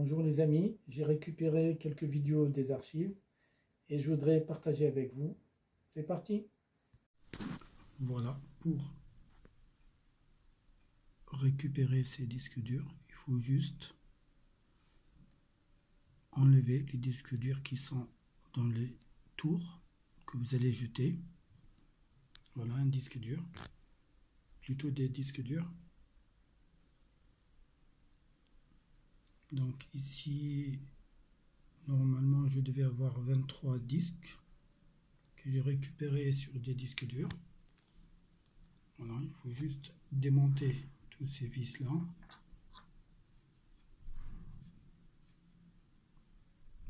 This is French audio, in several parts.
Bonjour les amis, j'ai récupéré quelques vidéos des archives et je voudrais partager avec vous. C'est parti! Voilà, pour récupérer ces disques durs, il faut juste enlever les disques durs qui sont dans les tours que vous allez jeter. Voilà un disque dur, plutôt des disques durs. Donc ici, normalement je devais avoir 23 disques que j'ai récupérés sur des disques durs. Voilà, il faut juste démonter tous ces vis là.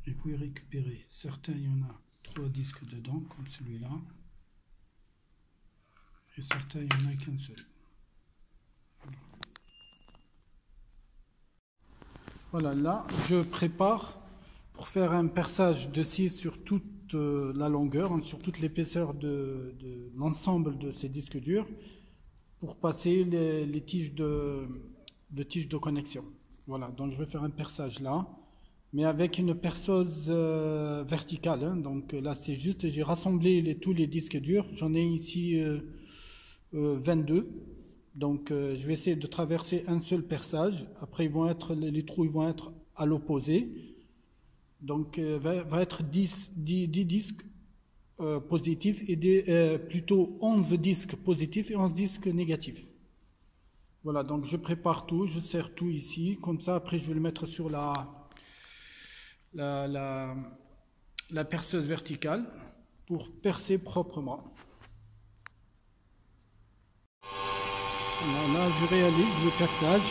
Et puis récupérer. Certains, il y en a 3 disques dedans, comme celui-là. Et certains, il n'y en a qu'un seul. Voilà, là, je prépare pour faire un perçage de scie sur toute la longueur, sur toute l'épaisseur de l'ensemble de ces disques durs, pour passer les tiges de connexion. Voilà, donc je vais faire un perçage là, mais avec une perceuse verticale. Hein. Donc là, c'est juste, j'ai rassemblé tous les disques durs. J'en ai ici 22. Donc je vais essayer de traverser un seul perçage. Après, les trous ils vont être à l'opposé. Donc va être 10 disques positifs et plutôt 11 disques positifs et 11 disques négatifs. Voilà, donc je prépare tout, je serre tout ici. Comme ça, après, je vais le mettre sur la perceuse verticale pour percer proprement. Là, je réalise le perçage.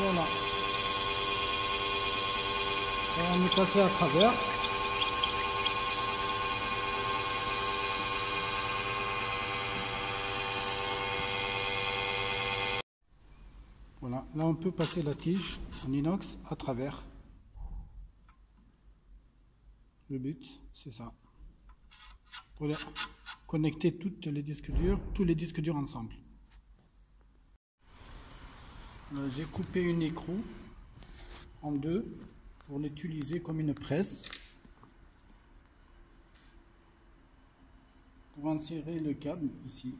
Voilà. Et on est passé à travers. Voilà, là on peut passer la tige en inox à travers. Le but, c'est ça. Pour connecter tous les disques durs ensemble. J'ai coupé une écrou en deux pour l'utiliser comme une presse pour insérer le câble ici.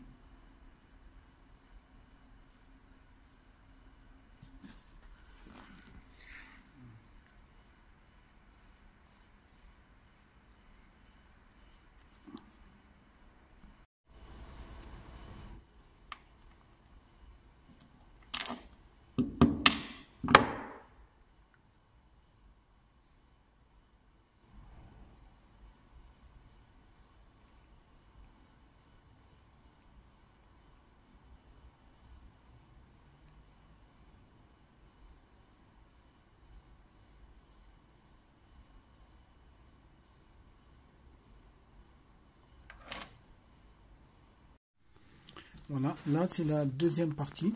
Voilà, là c'est la deuxième partie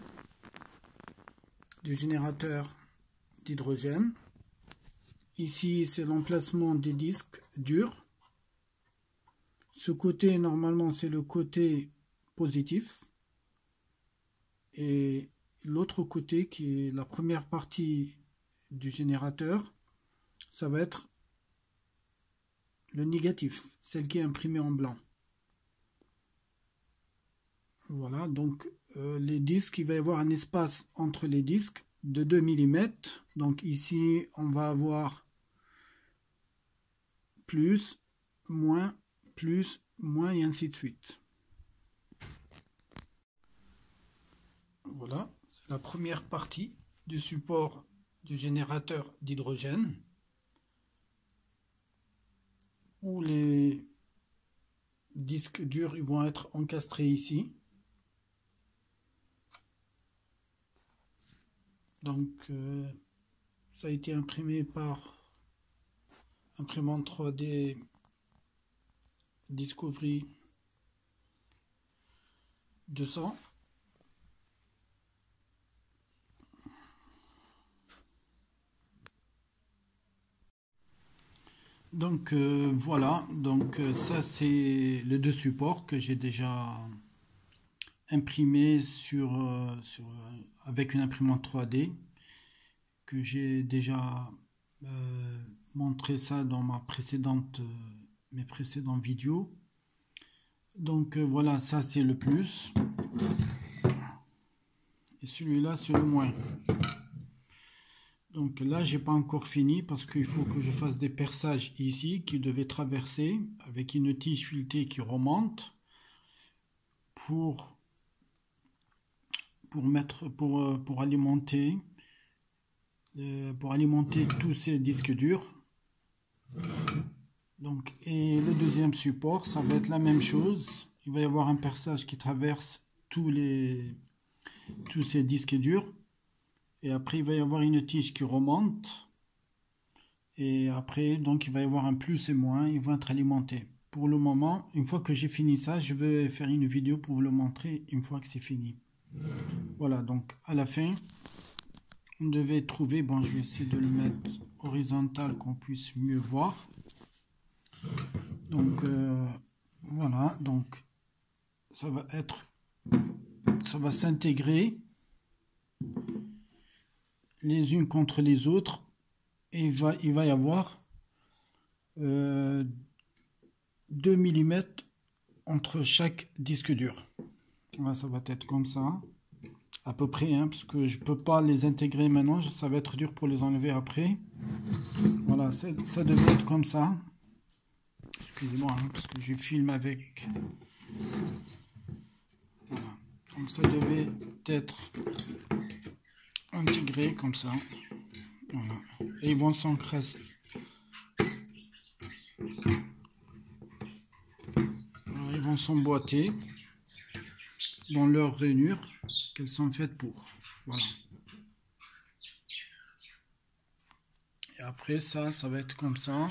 du générateur d'hydrogène. Ici c'est l'emplacement des disques durs. Ce côté normalement c'est le côté positif. Et l'autre côté qui est la première partie du générateur, ça va être le négatif, celle qui est imprimée en blanc. Voilà, donc les disques, il va y avoir un espace entre les disques de 2 mm. Donc ici, on va avoir plus, moins, et ainsi de suite. Voilà, c'est la première partie du support du générateur d'hydrogène, où les disques durs ils vont être encastrés ici. Donc ça a été imprimé par imprimante 3D Discovery 200. Donc voilà, donc ça c'est les deux supports que j'ai déjà imprimés avec une imprimante 3D, que j'ai déjà montré ça dans mes précédentes vidéos. Donc voilà, ça c'est le plus et celui-là c'est le moins. Donc là, j'ai pas encore fini parce qu'il faut que je fasse des perçages ici qui devaient traverser avec une tige filetée qui remonte pour alimenter tous ces disques durs. Donc, et le deuxième support, ça va être la même chose. Il va y avoir un perçage qui traverse tous ces disques durs. Et après, il va y avoir une tige qui remonte. Et après, donc, il va y avoir un plus et moins. Ils vont être alimentés. Pour le moment, une fois que j'ai fini ça, je vais faire une vidéo pour vous le montrer une fois que c'est fini. Voilà, donc à la fin, on devait trouver... Bon, je vais essayer de le mettre horizontal qu'on puisse mieux voir. Donc, voilà. Donc, ça va s'intégrer les unes contre les autres et il va y avoir 2 mm entre chaque disque dur. Voilà, ça va être comme ça à peu près, hein, parce que je peux pas les intégrer maintenant, ça va être dur pour les enlever après. Voilà, ça devrait être comme ça. Excusez-moi, hein, parce que je filme avec. Voilà. Donc ça devait être intégré comme ça. Voilà. Et ils vont s'encrasser. Voilà, ils vont s'emboîter dans leurs rainures qu'elles sont faites pour. Voilà. Et après ça va être comme ça.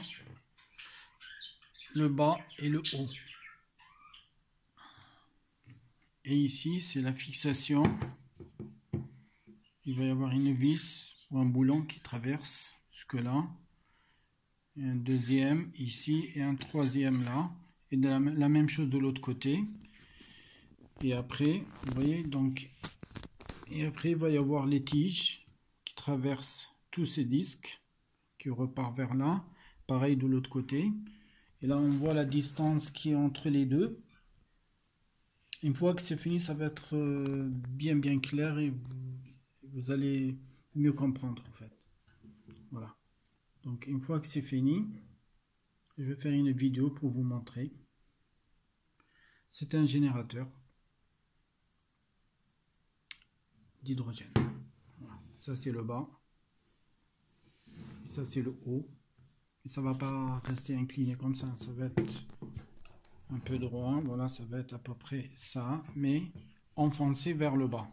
Le bas et le haut. Et ici, c'est la fixation. Il va y avoir une vis ou un boulon qui traverse jusque-là. Un deuxième ici et un troisième là. Et la même chose de l'autre côté. Et après, vous voyez, donc, et après, il va y avoir les tiges qui traversent tous ces disques, qui repartent vers là. Pareil de l'autre côté. Et là, on voit la distance qui est entre les deux. Une fois que c'est fini, ça va être bien clair et vous allez mieux comprendre en fait. Voilà. Donc une fois que c'est fini, je vais faire une vidéo pour vous montrer. C'est un générateur d'hydrogène. Voilà. Ça c'est le bas. Et ça c'est le haut. Et ça va pas rester incliné comme ça. Ça va être un peu droit. Voilà, ça va être à peu près ça, mais enfoncé vers le bas.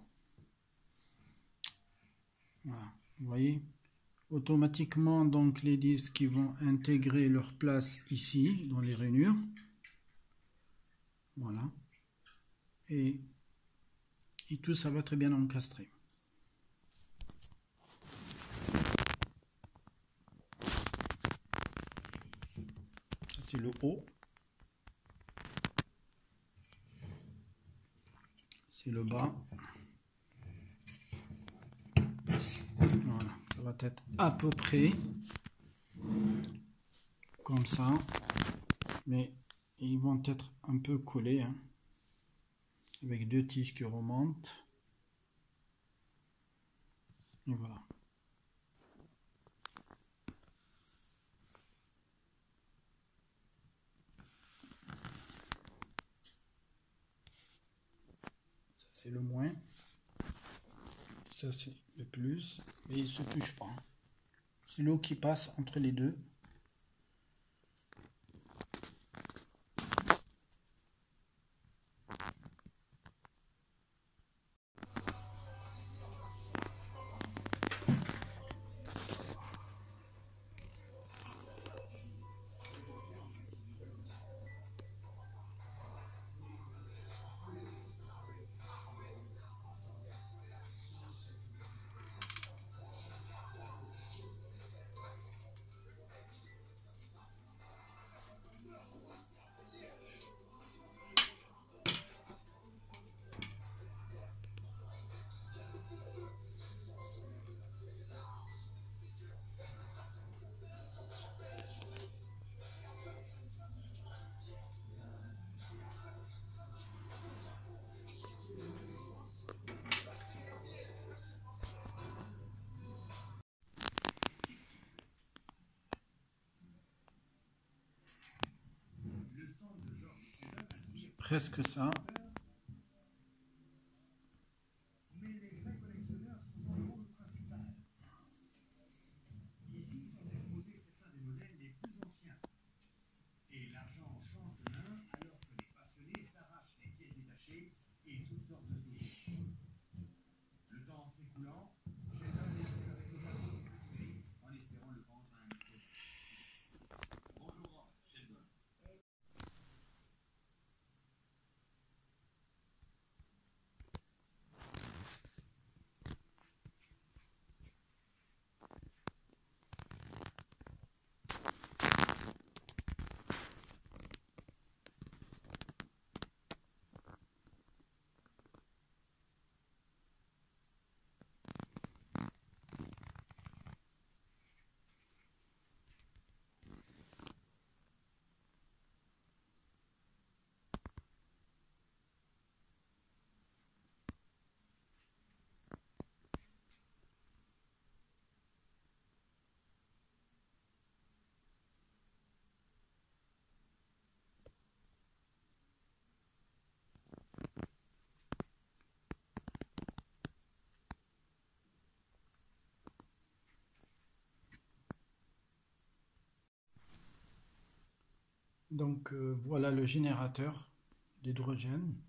Voilà, vous voyez, automatiquement donc les disques qui vont intégrer leur place ici dans les rainures. Voilà, et tout ça va très bien encastrer. Ça c'est le haut, c'est le bas. Voilà, ça va être à peu près comme ça, mais ils vont être un peu collés, hein, avec deux tiges qui remontent. Et voilà. Ça c'est le moins. Ça c'est le plus. Et il ne se touche pas. C'est l'eau qui passe entre les deux. C'est presque ça. Donc voilà, le générateur d'hydrogène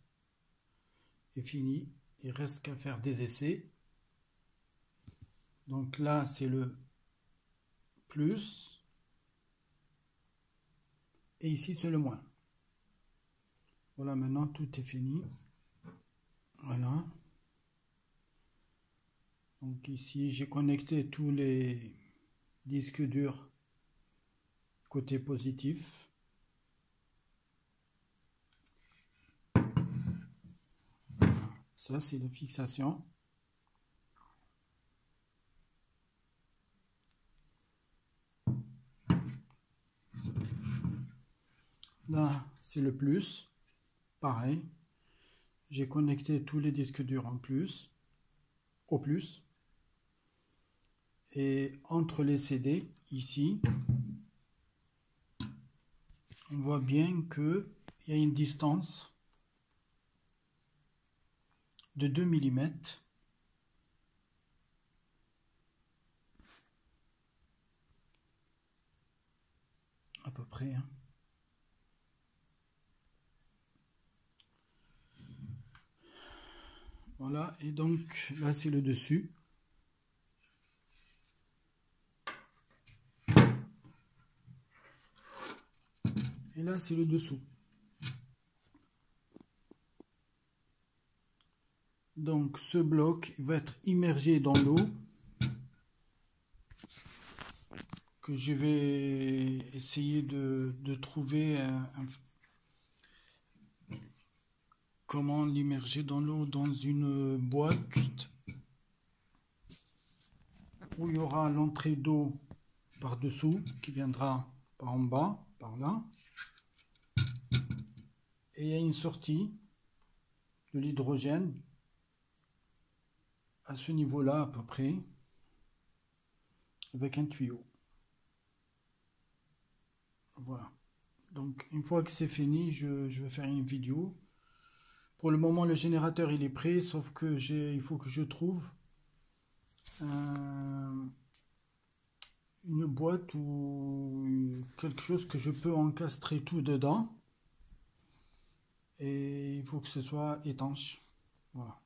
est fini. Il reste qu'à faire des essais. Donc là c'est le plus et ici c'est le moins. Voilà, maintenant tout est fini. Voilà. Donc ici j'ai connecté tous les disques durs côté positif. Ça c'est la fixation. Là c'est le plus. Pareil. J'ai connecté tous les disques durs en plus. Au plus. Et entre les CD, ici, on voit bien qu'il y a une distance de 2 mm. À peu près. Hein. Voilà, et donc là c'est le dessus. Et là c'est le dessous. Donc ce bloc va être immergé dans l'eau que je vais essayer de trouver comment l'immerger dans l'eau dans une boîte où il y aura l'entrée d'eau par dessous qui viendra par en bas, par là. Et il y a une sortie de l'hydrogène à ce niveau-là à peu près. avec un tuyau. Voilà. Donc une fois que c'est fini, je vais faire une vidéo. Pour le moment, le générateur il est prêt, sauf que il faut que je trouve une boîte ou quelque chose que je peux encastrer tout dedans. Et il faut que ce soit étanche. Voilà.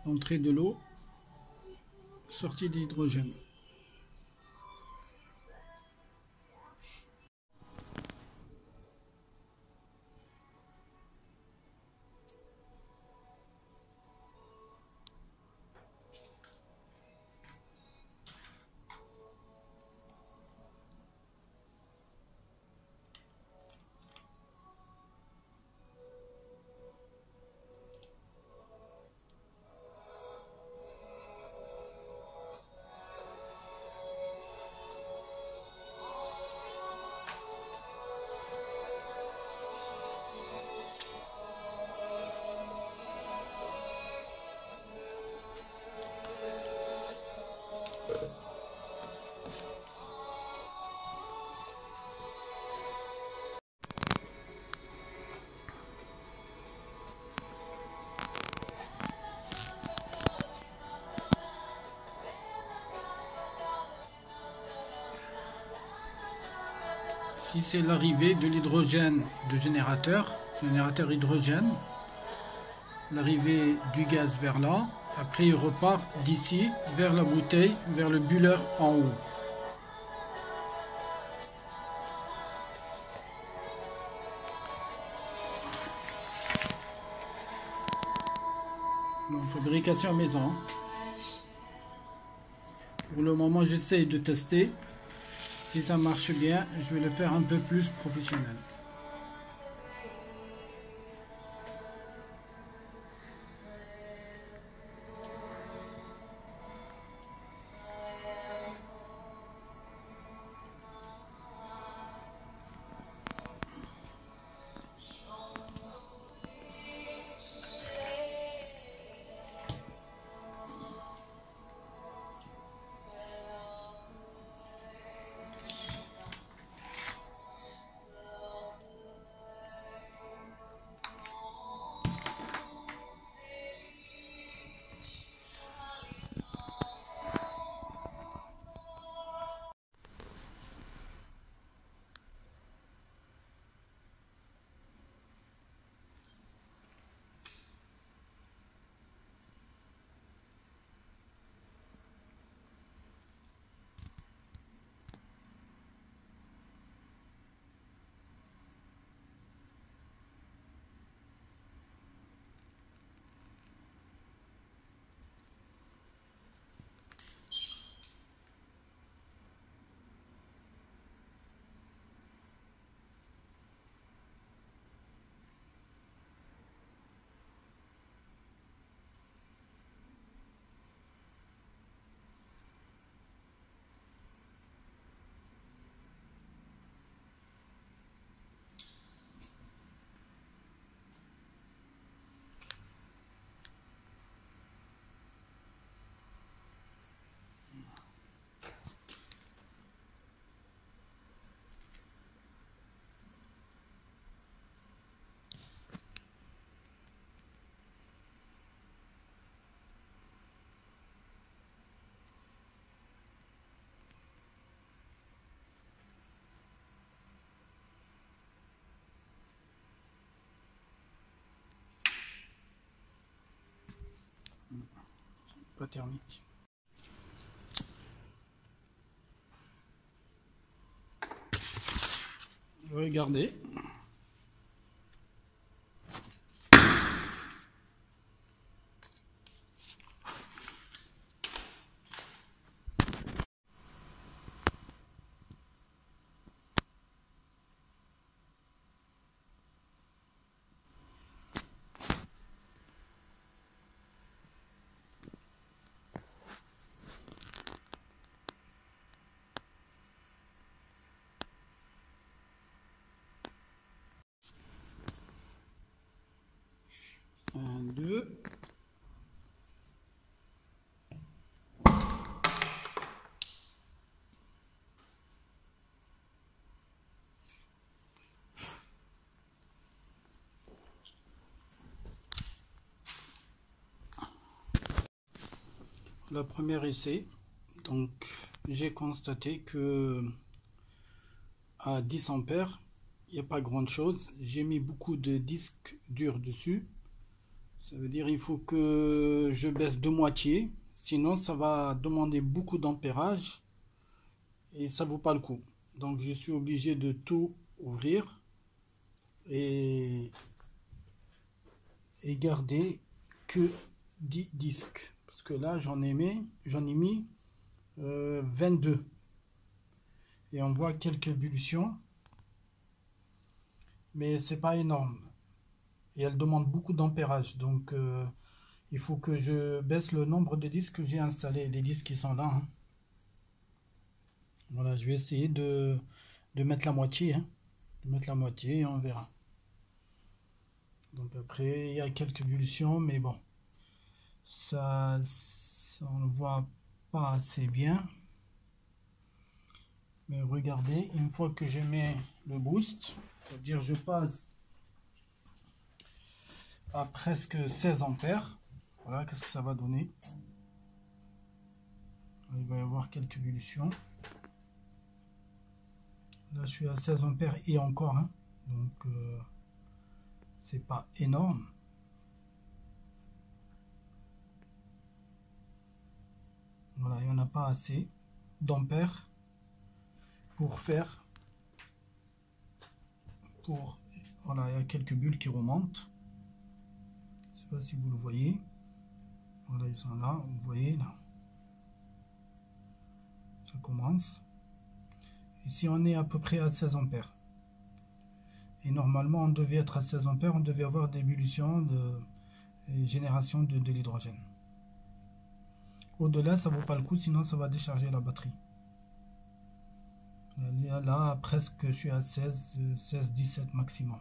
Entrée de l'eau, sortie d'hydrogène. Si c'est l'arrivée de l'hydrogène de générateur hydrogène, l'arrivée du gaz vers là, après il repart d'ici vers la bouteille, vers le bulleur en haut. Bon, fabrication maison. Pour le moment, j'essaye de tester. Si ça marche bien, je vais le faire un peu plus professionnel. pas thermique. Regardez. Un, deux. Le premier essai, donc j'ai constaté que à 10 ampères, il n'y a pas grand chose. J'ai mis beaucoup de disques durs dessus. Ça veut dire il faut que je baisse de moitié, sinon ça va demander beaucoup d'ampérage et ça vaut pas le coup. Donc je suis obligé de tout ouvrir et garder que 10 disques. Parce que là j'en ai mis 22. Et on voit quelques ébullitions, mais c'est pas énorme. Et elle demande beaucoup d'ampérage, donc il faut que je baisse le nombre de disques que j'ai installés, les disques qui sont là. Hein. Voilà, je vais essayer de mettre la moitié, hein. De mettre la moitié et on verra. Donc après, il y a quelques ébullitions, mais bon, ça on ne voit pas assez bien. Mais regardez, une fois que je mets le boost, c'est-à-dire je passe à presque 16 ampères. Voilà, qu'est-ce que ça va donner. Il va y avoir quelques ébullitions. Là, je suis à 16 ampères et encore, hein. Donc c'est pas énorme. Voilà, il n'y en a pas assez d'ampères pour faire. Voilà, il y a quelques bulles qui remontent. Je ne sais pas si vous le voyez. Voilà, ils sont là, vous voyez là. Ça commence. Ici, on est à peu près à 16 ampères. Et normalement, on devait être à 16 ampères, on devait avoir des ébullitions de génération de l'hydrogène. Au-delà, ça ne vaut pas le coup, sinon ça va décharger la batterie. Là, presque, je suis à 16-17 maximum.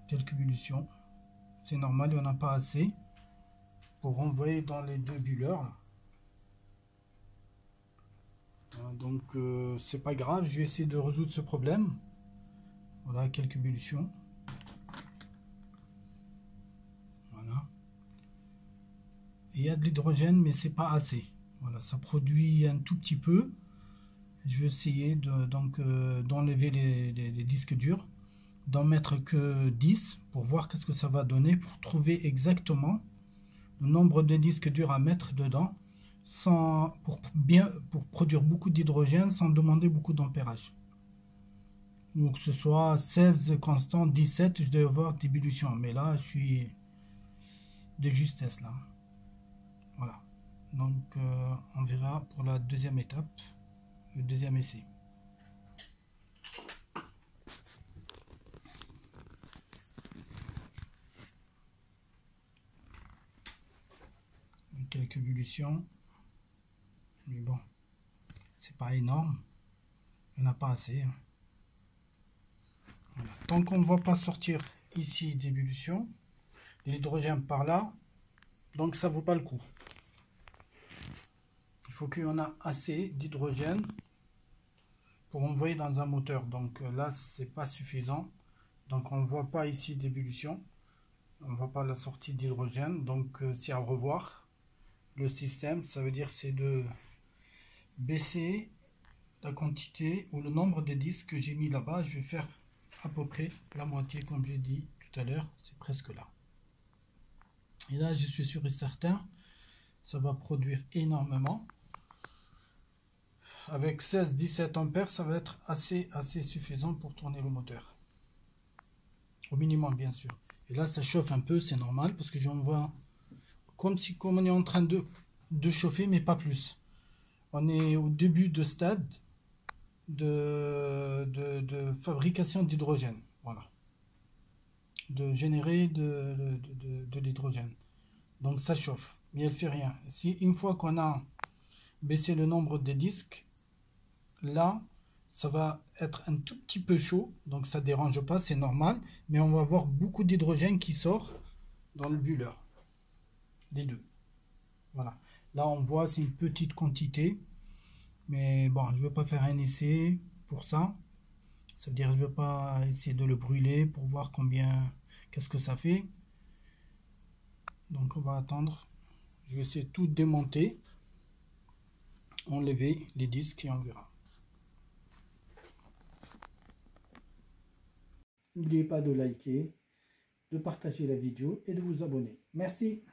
Quelques ébullitions. C'est normal, il n'y en a pas assez pour renvoyer dans les deux bulleurs. Donc, c'est pas grave, je vais essayer de résoudre ce problème. Voilà, quelques ébullitions. Voilà. Il y a de l'hydrogène, mais c'est pas assez. Voilà, ça produit un tout petit peu. Je vais essayer d'enlever les disques durs, d'en mettre que 10 pour voir qu'est-ce que ça va donner, pour trouver exactement le nombre de disques durs à mettre dedans pour produire beaucoup d'hydrogène sans demander beaucoup d'ampérage. Donc que ce soit 16 constant, 17, je dois avoir d'ébullition, mais là je suis de justesse là. Voilà, donc on verra pour la deuxième étape, le deuxième essai. Quelques ébullitions, mais bon, c'est pas énorme, il n'y en a pas assez. Hein. Voilà. Tant qu'on ne voit pas sortir ici d'ébullition, l'hydrogène par là, donc ça vaut pas le coup. Il faut qu'il y en a assez d'hydrogène pour envoyer dans un moteur. Donc là, c'est pas suffisant. Donc on ne voit pas ici d'ébullition, on ne voit pas la sortie d'hydrogène. Donc c'est à revoir le système. Ça veut dire c'est de baisser la quantité ou le nombre de disques que j'ai mis là-bas. Je vais faire à peu près la moitié, comme j'ai dit tout à l'heure, c'est presque là. Et là, je suis sûr et certain ça va produire énormément. Avec 16-17 ampères, ça va être assez suffisant pour tourner le moteur. Au minimum, bien sûr. Et là, ça chauffe un peu, c'est normal, parce que j'en vois comme on est en train de chauffer, mais pas plus. On est au début de stade de fabrication d'hydrogène. Voilà. De générer de l'hydrogène. Donc ça chauffe, mais elle fait rien. Si une fois qu'on a baissé le nombre de disques, là, ça va être un tout petit peu chaud, donc ça dérange pas, c'est normal, mais on va avoir beaucoup d'hydrogène qui sort dans le bulleur. Les deux. Voilà. Là, on voit, c'est une petite quantité, mais bon, je ne veux pas faire un essai pour ça. Ça veut dire, je ne veux pas essayer de le brûler pour voir combien, qu'est-ce que ça fait. Donc, on va attendre. Je vais essayer de tout démonter, enlever les disques et on verra. N'oubliez pas de liker, de partager la vidéo et de vous abonner. Merci.